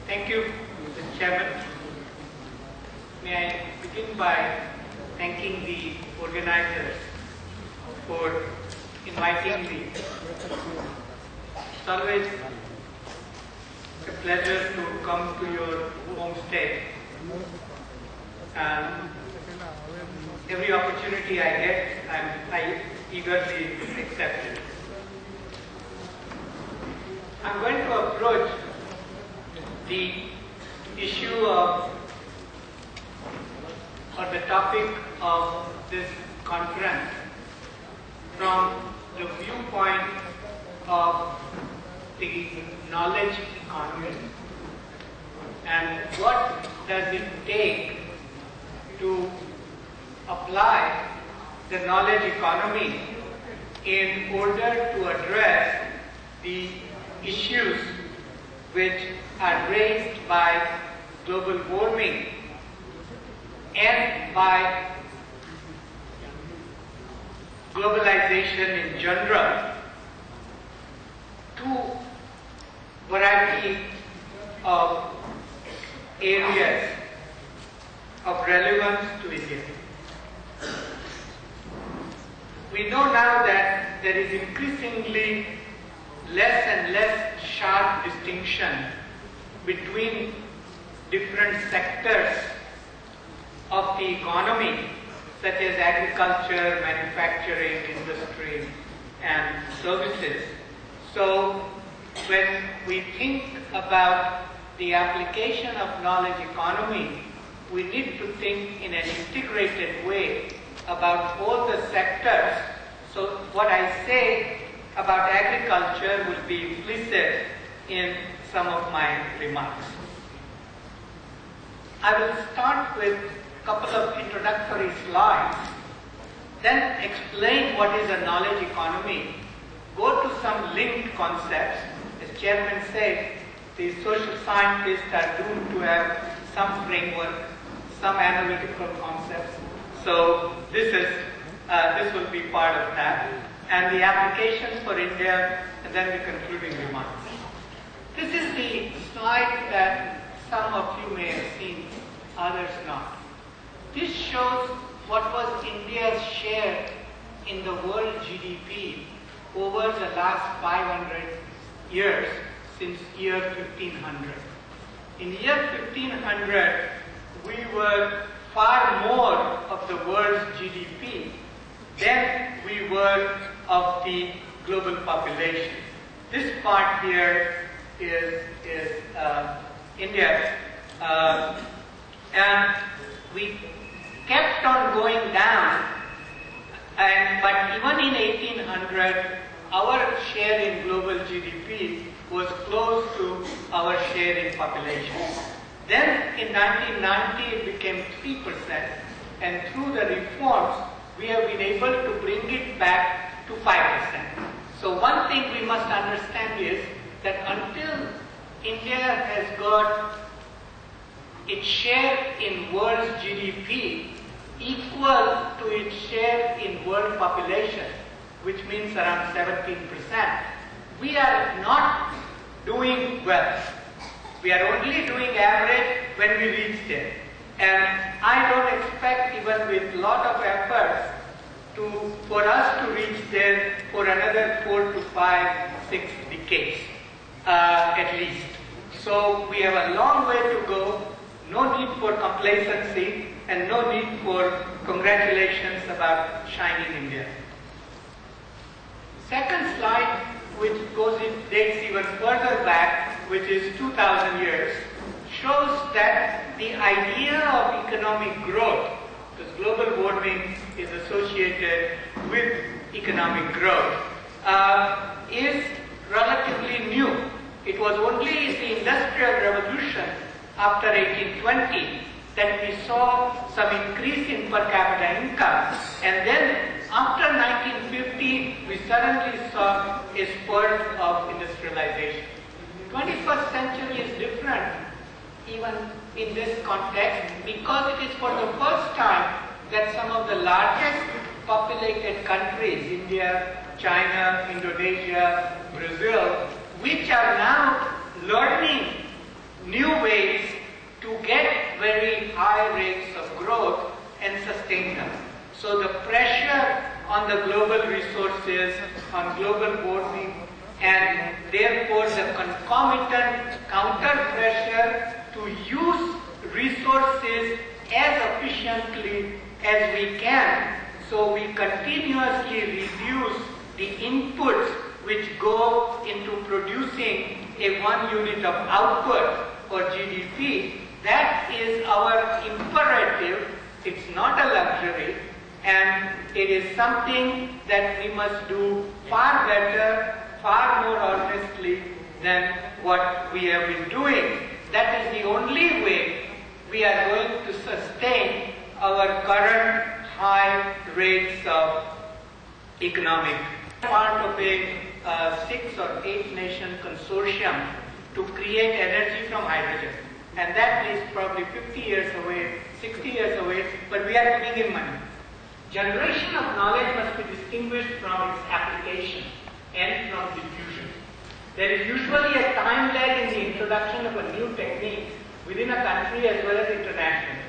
Thank you, Mr. Chairman. May I begin by thanking the organizers for inviting me. It's always a pleasure to come to your homestay, and every opportunity I get, I eagerly accept it. I'm going to approach the issue of, or the topic of this conference from the viewpoint of the knowledge economy and what does it take to apply the knowledge economy in order to address the issues which are raised by global warming and by globalization in general, two variety of areas of relevance to India. We know now that there is increasingly less and less sharp distinction between different sectors of the economy, such as agriculture, manufacturing, industry, and services. So when we think about the application of knowledge economy, we need to think in an integrated way about all the sectors. So what I say about agriculture will be implicit in some of my remarks. I will start with a couple of introductory slides, then explain what is a knowledge economy, go to some linked concepts. As Chairman said, the social scientists are doomed to have some framework, some analytical concepts. So this will be part of that. And the applications for India, and then the concluding remarks. This is the slide that some of you may have seen, others not. This shows what was India's share in the world GDP over the last 500 years, since year 1500. In year 1500, we were far more of the world's GDP than we were of the global population. This part here is India, and we kept on going down, but even in 1800, our share in global GDP was close to our share in population. Then in 1990 it became 3%, and through the reforms we have been able to bring it back to 5%. So one thing we must understand is that until India has got its share in world's GDP equal to its share in world population, which means around 17%, we are not doing well. We are only doing average when we reach there. And I don't expect, even with a lot of efforts, for us to reach there for another 4 to 5, 6 decades, at least. So we have a long way to go, no need for complacency, and no need for congratulations about shining India. Second slide, which dates even further back, which is 2000 years, shows that the idea of economic growth, because global warming is associated with economic growth, is relatively new. It was only the Industrial Revolution after 1820 that we saw some increase in per capita income, and then after 1950 we suddenly saw a spurt of industrialization. 21st century is different even in this context, because it is for the first time that some of the largest populated countries, India, China, Indonesia, Brazil, which are now learning new on the global resources, on global warming, and therefore the concomitant counter pressure to use resources as efficiently as we can, so we continuously reduce the inputs which go into producing a 1 unit of output or GDP. That is our imperative. It's not a luxury, and it is something that we must do far better, far more honestly than what we have been doing. That is the only way we are going to sustain our current high rates of economic. Part of a 6 or 8 nation consortium to create energy from hydrogen. And that is probably 50 years away, 60 years away, but we are putting in money. Generation of knowledge must be distinguished from its application and from diffusion. There is usually a time lag in the introduction of a new technique within a country as well as internationally.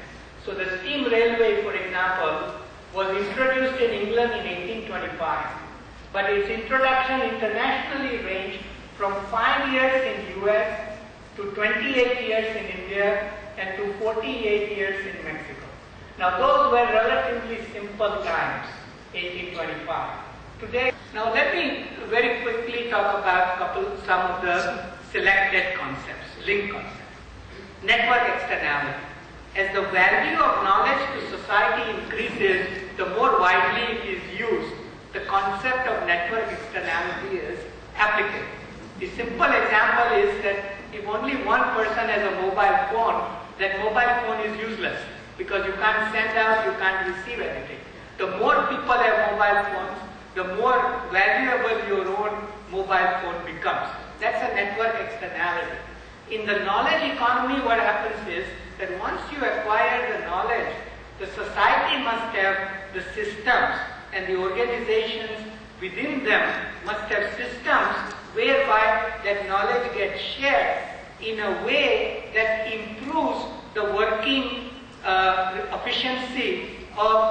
So the steam railway, for example, was introduced in England in 1825, but its introduction internationally ranged from 5 years in US to 28 years in India and to 48 years in Mexico. Now those were relatively simple times, 1825. Today, now let me very quickly talk about some of the selected concepts, link concepts. Network externality. As the value of knowledge to society increases, the more widely it is used, the concept of network externality is applicable. The simple example is that if only one person has a mobile phone, that mobile phone is useless because you can't send out, you can't receive anything. The more people have mobile phones, the more valuable your own mobile phone becomes. That's a network externality. In the knowledge economy, what happens is that once you acquire the knowledge, the society must have the systems, and the organizations within them must have systems whereby that knowledge gets shared in a way that improves the working efficiency of